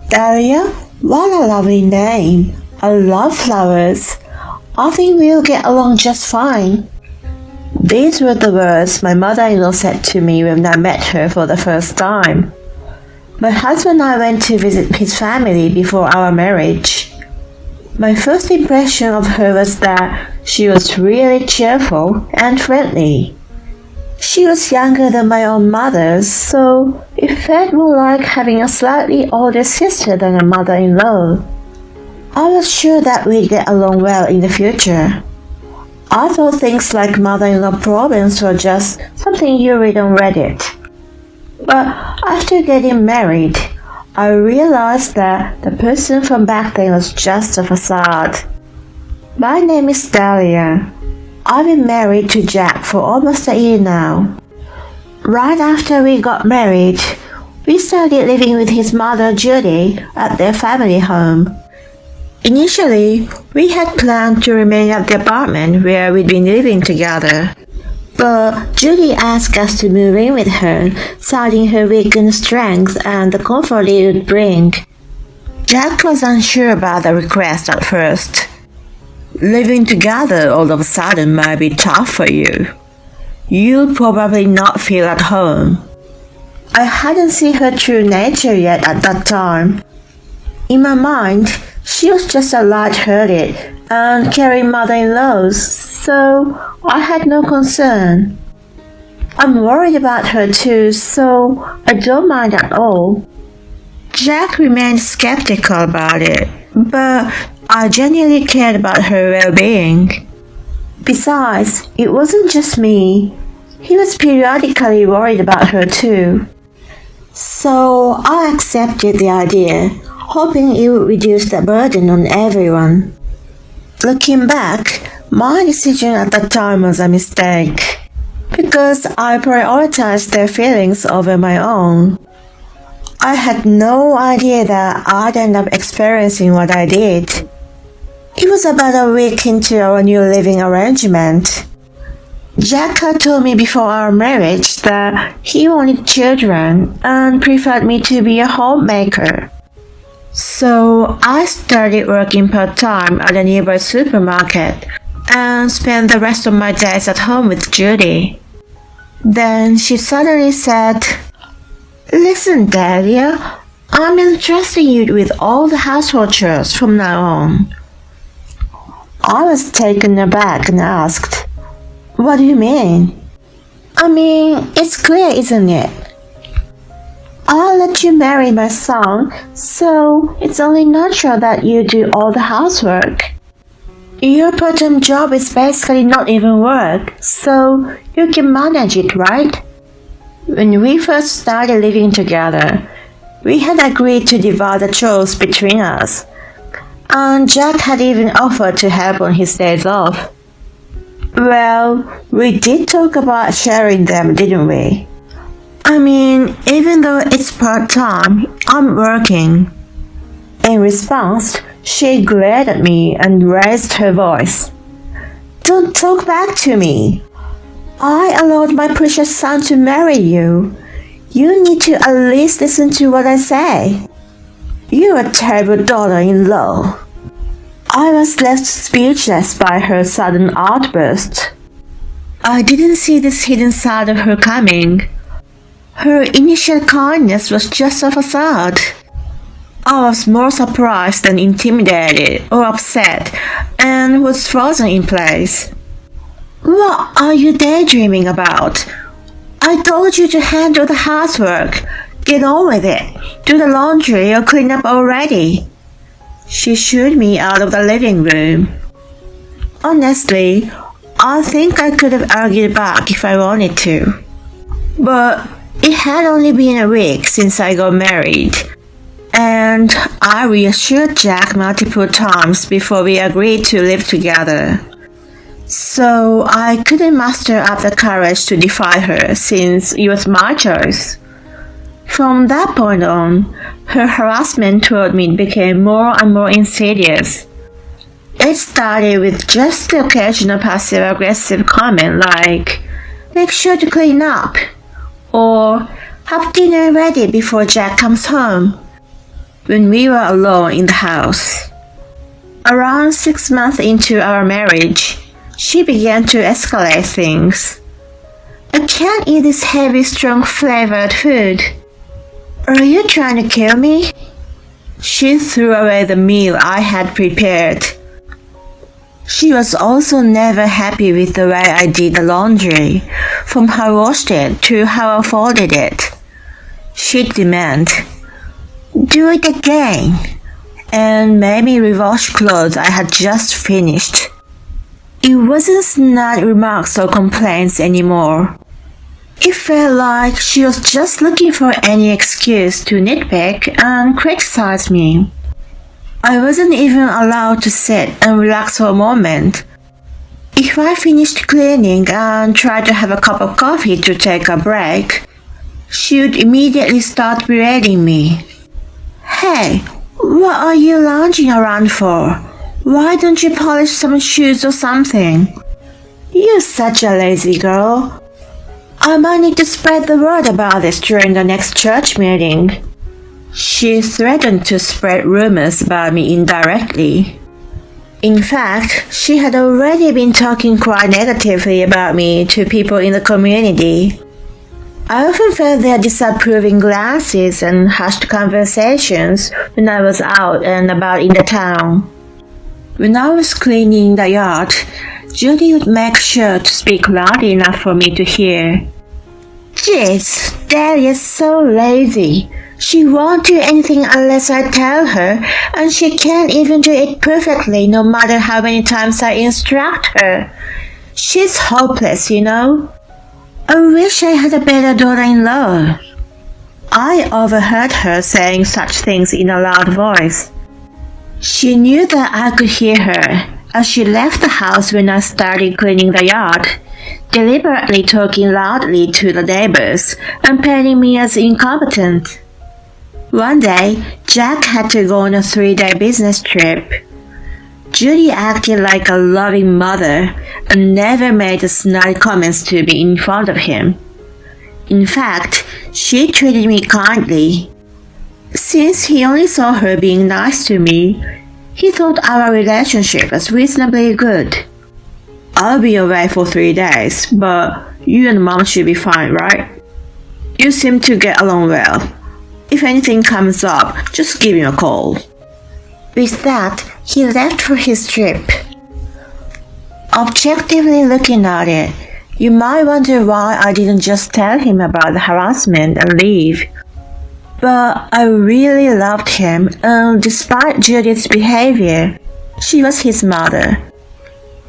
Dahlia, what a lovely name. I love flowers. I think we'll get along just fine. These were the words my mother-in-law said to me when I met her for the first time. My husband and I went to visit his family before our marriage. My first impression of her was that she was really cheerful and friendly. She was younger than my own mother, so it felt more like having a slightly older sister than a mother-in-law. I was sure that we'd get along well in the future. I thought things like mother-in-law problems were just something you read on Reddit. But after getting married, I realized that the person from back then was just a facade. My name is Dahlia. I've been married to Jack for almost a year now. Right after we got married, we started living with his mother Judy at their family home. Initially, we had planned to remain at the apartment where we'd been living together. But Judy asked us to move in with her, citing her weakened strength and the comfort it would bring. Jack was unsure about the request at first. Living together all of a sudden might be tough for you. You'll probably not feel at home. I hadn't seen her true nature yet at that time. In my mind, she was just a light-hearted and caring mother-in-law, so I had no concern. I'm worried about her too, so I don't mind at all. Jack remained skeptical about it, but I genuinely cared about her well-being. Besides, it wasn't just me. He was periodically worried about her too. So I accepted the idea, hoping it would reduce the burden on everyone. Looking back, my decision at that time was a mistake, because I prioritized their feelings over my own. I had no idea that I'd end up experiencing what I did. It was about a week into our new living arrangement. Jack had told me before our marriage that he wanted children and preferred me to be a homemaker. So I started working part-time at a nearby supermarket and spent the rest of my days at home with Judy. Then she suddenly said, "Listen, Dahlia, I'm entrusting you with all the household chores from now on." I was taken aback and asked, "What do you mean?" "I mean, it's clear, isn't it? I'll let you marry my son, so it's only natural that you do all the housework. Your part-time job is basically not even work, so you can manage it, right?" When we first started living together, we had agreed to divide the chores between us, and Jack had even offered to help on his days off. Well, we did talk about sharing them, didn't we? I mean, even though it's part-time, I'm working. In response, she glared at me and raised her voice. "Don't talk back to me. I allowed my precious son to marry you. You need to at least listen to what I say. You're a terrible daughter-in-law." I was left speechless by her sudden outburst. I didn't see this hidden side of her coming. Her initial kindness was just a facade. I was more surprised than intimidated or upset and was frozen in place. "What are you daydreaming about? I told you to handle the housework. Get on with it. Do the laundry or clean up already." She shooed me out of the living room. Honestly, I think I could have argued back if I wanted to. But it had only been a week since I got married, and I reassured Jack multiple times before we agreed to live together. So I couldn't muster up the courage to defy her since it was my choice. From that point on, her harassment toward me became more and more insidious. It started with just the occasional passive-aggressive comment like, "Make sure to clean up," or "Have dinner ready before Jack comes home." when we were alone in the house. Around 6 months into our marriage, she began to escalate things. I can't eat this heavy, strong flavored food. Are you trying to kill me? She threw away the meal I had prepared. She was also never happy with the way I did the laundry, from how I washed it to how I folded it. She'd demand, "Do it again," and made me rewash clothes I had just finished. It wasn't snide remarks or complaints anymore. It felt like she was just looking for any excuse to nitpick and criticize me. I wasn't even allowed to sit and relax for a moment. If I finished cleaning and tried to have a cup of coffee to take a break, she would immediately start berating me. "Hey, what are you lounging around for? Why don't you polish some shoes or something? You're such a lazy girl. I might need to spread the word about this during the next church meeting." She threatened to spread rumors about me indirectly. In fact, she had already been talking quite negatively about me to people in the community. I often felt their disapproving glances and hushed conversations when I was out and about in the town. When I was cleaning the yard, Judy would make sure to speak loud enough for me to hear. "Jeez, Daddy is so lazy. She won't do anything unless I tell her, and she can't even do it perfectly no matter how many times I instruct her. She's hopeless, you know. I wish I had a better daughter-in-law." I overheard her saying such things in a loud voice. She knew that I could hear her as she left the house when I started cleaning the yard, deliberately talking loudly to the neighbors and painting me as incompetent. One day, Jack had to go on a 3-day business trip. Judy acted like a loving mother and never made snide comments to me in front of him. In fact, she treated me kindly. Since he only saw her being nice to me, he thought our relationship was reasonably good. "I'll be away for 3 days, but you and Mom should be fine, right? You seem to get along well. If anything comes up, just give me a call." With that, he left for his trip. Objectively looking at it, you might wonder why I didn't just tell him about the harassment and leave. But I really loved him, and despite Judy's behavior, she was his mother.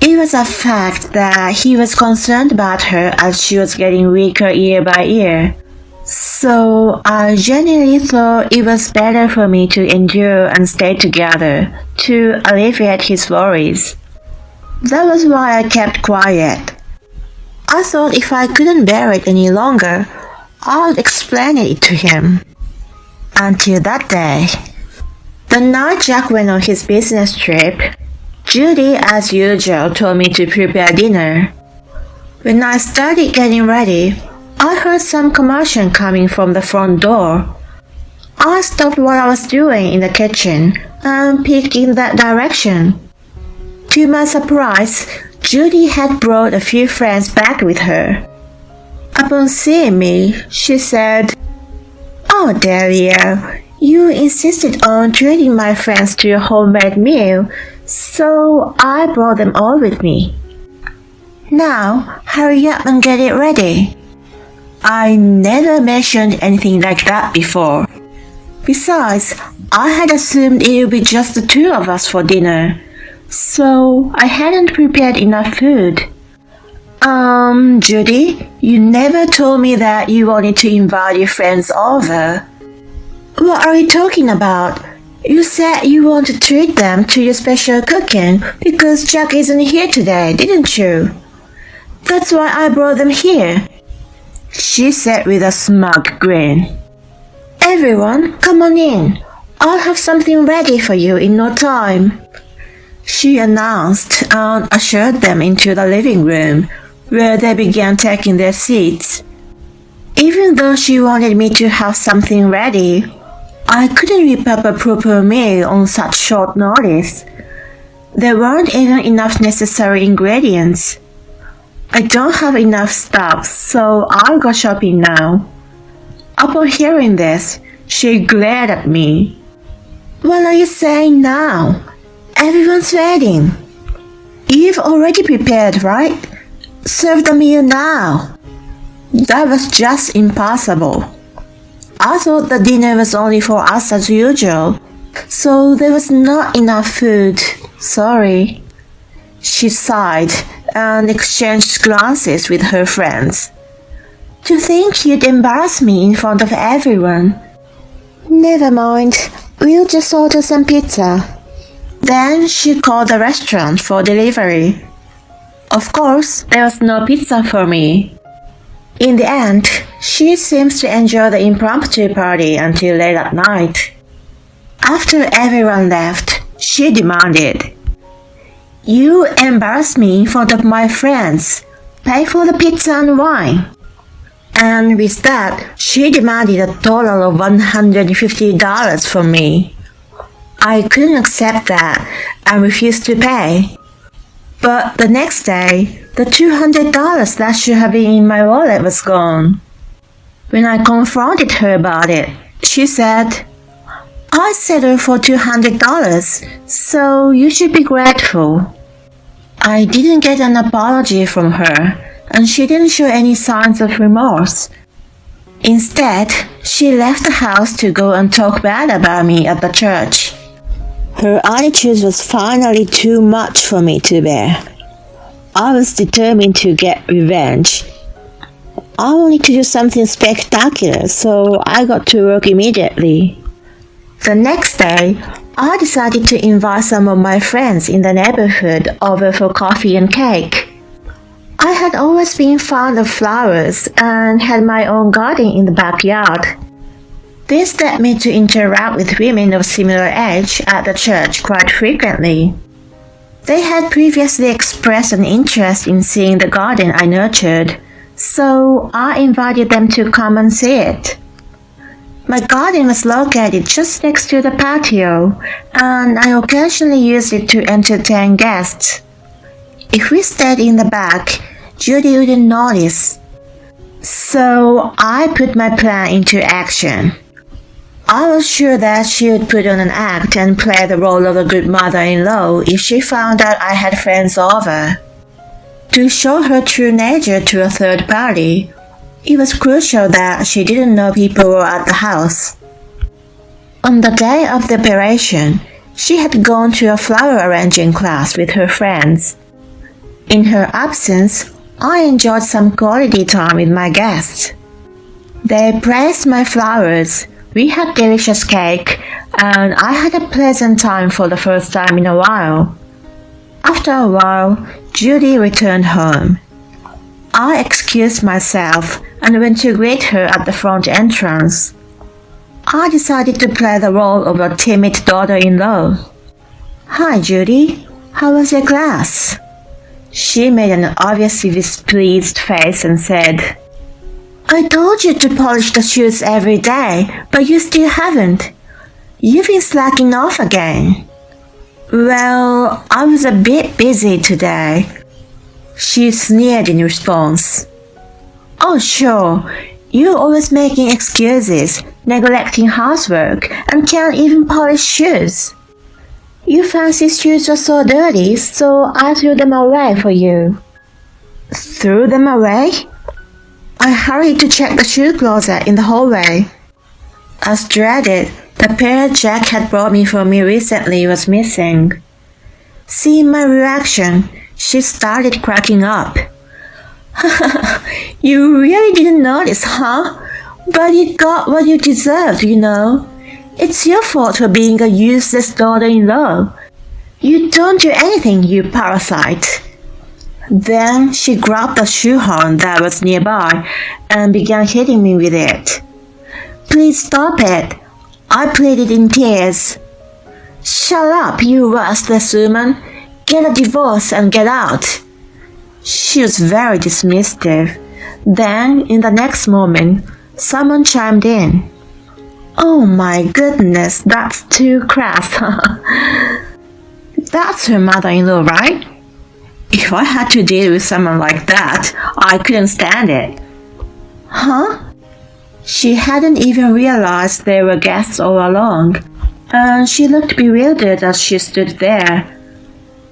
It was a fact that he was concerned about her as she was getting weaker year by year. So I genuinely thought it was better for me to endure and stay together to alleviate his worries. That was why I kept quiet. I thought if I couldn't bear it any longer, I would explain it to him. Until that day. The night Jack went on his business trip, Judy, as usual, told me to prepare dinner. When I started getting ready, I heard some commotion coming from the front door. I stopped what I was doing in the kitchen and peeked in that direction. To my surprise, Judy had brought a few friends back with her. Upon seeing me, she said, "Oh, Delia, you insisted on treating my friends to a homemade meal, so I brought them all with me. Now, hurry up and get it ready." I never mentioned anything like that before. Besides, I had assumed it would be just the two of us for dinner, so I hadn't prepared enough food. Judy, you never told me that you wanted to invite your friends over." "What are you talking about? You said you want to treat them to your special cooking because Jack isn't here today, didn't you?" "That's why I brought them here," she said with a smug grin. "Everyone, come on in. I'll have something ready for you in no time," she announced and ushered them into the living room, where they began taking their seats. Even though she wanted me to have something ready, I couldn't whip up a proper meal on such short notice. There weren't even enough necessary ingredients. I don't have enough stuff, so I'll go shopping now. Upon hearing this, she glared at me. What are you saying now? Everyone's waiting. You've already prepared, right? Serve the meal now. That was just impossible. I thought the dinner was only for us as usual, so there was not enough food. Sorry. She sighed and exchanged glances with her friends. To think you'd embarrass me in front of everyone. Never mind, we'll just order some pizza. Then she called the restaurant for delivery. Of course, there was no pizza for me. In the end, she seems to enjoy the impromptu party until late at night. After everyone left, she demanded, You embarrassed me in front of my friends. Pay for the pizza and wine. And with that, she demanded a total of $150 from me. I couldn't accept that and refused to pay. But the next day, the $200 that should have been in my wallet was gone. When I confronted her about it, she said, I settled for $200, so you should be grateful. I didn't get an apology from her, and she didn't show any signs of remorse. Instead, she left the house to go and talk bad about me at the church. Her attitude was finally too much for me to bear. I was determined to get revenge. I wanted to do something spectacular, so I got to work immediately. The next day, I decided to invite some of my friends in the neighborhood over for coffee and cake. I had always been fond of flowers and had my own garden in the backyard. This led me to interact with women of similar age at the church quite frequently. They had previously expressed an interest in seeing the garden I nurtured, so I invited them to come and see it. My garden was located just next to the patio, and I occasionally used it to entertain guests. If we stayed in the back, Judy wouldn't notice. So I put my plan into action. I was sure that she would put on an act and play the role of a good mother-in-law if she found out I had friends over. To show her true nature to a third party, it was crucial that she didn't know people were at the house. On the day of the operation, she had gone to a flower arranging class with her friends. In her absence, I enjoyed some quality time with my guests. They praised my flowers, we had delicious cake, and I had a pleasant time for the first time in a while. After a while, Judy returned home. I excused myself and went to greet her at the front entrance. I decided to play the role of a timid daughter-in-law. Hi, Judy. How was your class? She made an obviously displeased face and said, I told you to polish the shoes every day, but you still haven't. You've been slacking off again. Well, I was a bit busy today. She sneered in response. Oh, sure. You're always making excuses, neglecting housework, and can't even polish shoes. Your fancy shoes were so dirty, so I threw them away for you. Threw them away? I hurried to check the shoe closet in the hallway. As dreaded, the pair Jack had brought me for me recently was missing. Seeing my reaction, she started cracking up. You really didn't notice, huh? But you got what you deserved, you know. It's your fault for being a useless daughter-in-law. You don't do anything, you parasite. Then she grabbed a shoehorn that was nearby and began hitting me with it. Please stop it, I pleaded in tears. Shut up, you worthless woman. Get a divorce and get out. She was very dismissive. Then, in the next moment, someone chimed in. Oh my goodness, that's too crass. That's her mother-in-law, right? If I had to deal with someone like that, I couldn't stand it. Huh? She hadn't even realized they were guests all along, and she looked bewildered as she stood there.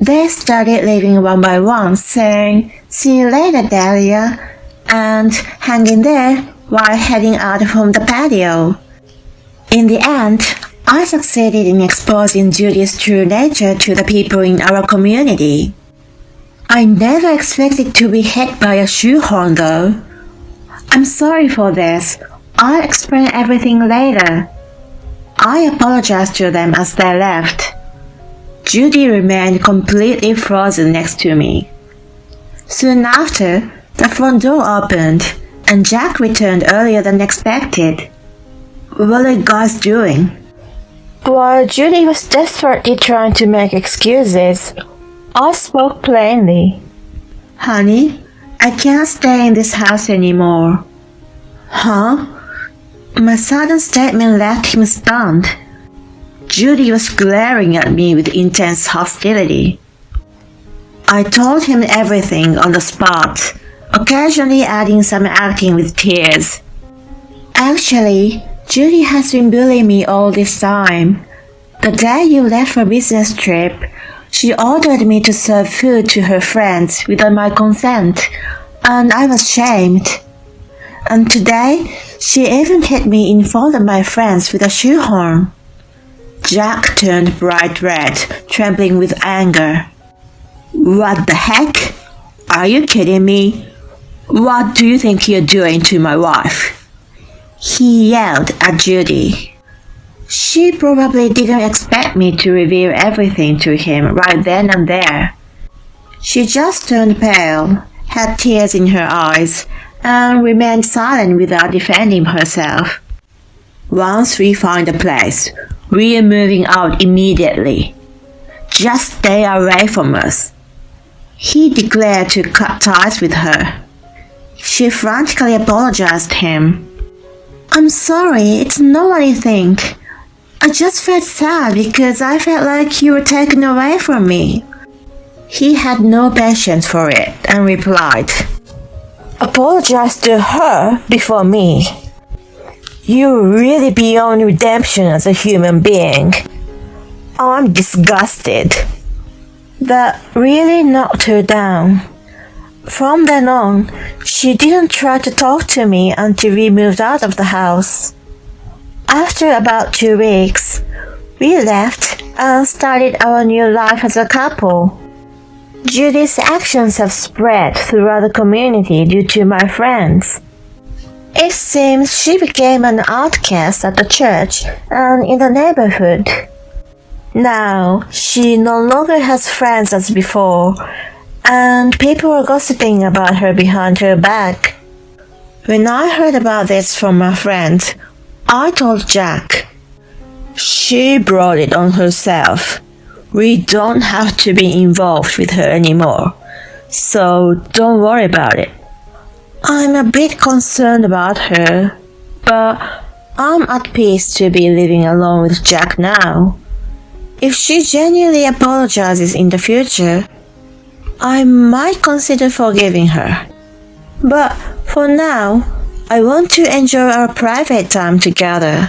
They started leaving one by one, saying, "See you later, Dahlia," and hanging there while heading out from the patio. In the end, I succeeded in exposing Judy's true nature to the people in our community. I never expected to be hit by a shoehorn though. I'm sorry for this. I'll explain everything later. I apologized to them as they left. Judy remained completely frozen next to me. Soon after, the front door opened and Jack returned earlier than expected. What are you guys doing? While Judy was desperately trying to make excuses, I spoke plainly. Honey, I can't stay in this house anymore. Huh? My sudden statement left him stunned. Judy was glaring at me with intense hostility. I told him everything on the spot, occasionally adding some acting with tears. Actually, Judy has been bullying me all this time. The day you left for a business trip, she ordered me to serve food to her friends without my consent, and I was shamed. And today, she even hit me in front of my friends with a shoehorn. Jack turned bright red, trembling with anger. What the heck? Are you kidding me? What do you think you're doing to my wife? He yelled at Judy. She probably didn't expect me to reveal everything to him right then and there. She just turned pale, had tears in her eyes, and remained silent without defending herself. Once we find a place, we are moving out immediately. Just stay away from us. He declared to cut ties with her. She frantically apologized to him. I'm sorry, it's not what you think. I just felt sad because I felt like you were taken away from me. He had no patience for it and replied, Apologize to her before me. You're really beyond redemption as a human being. I'm disgusted. That really knocked her down. From then on, she didn't try to talk to me until we moved out of the house. After about 2 weeks, we left and started our new life as a couple. Judy's actions have spread throughout the community due to my friends. It seems she became an outcast at the church and in the neighborhood. Now, she no longer has friends as before, and people are gossiping about her behind her back. When I heard about this from my friend, I told Jack. She brought it on herself. We don't have to be involved with her anymore, so don't worry about it. I'm a bit concerned about her, but I'm at peace to be living alone with Jack now. If she genuinely apologizes in the future, I might consider forgiving her. But for now, I want to enjoy our private time together.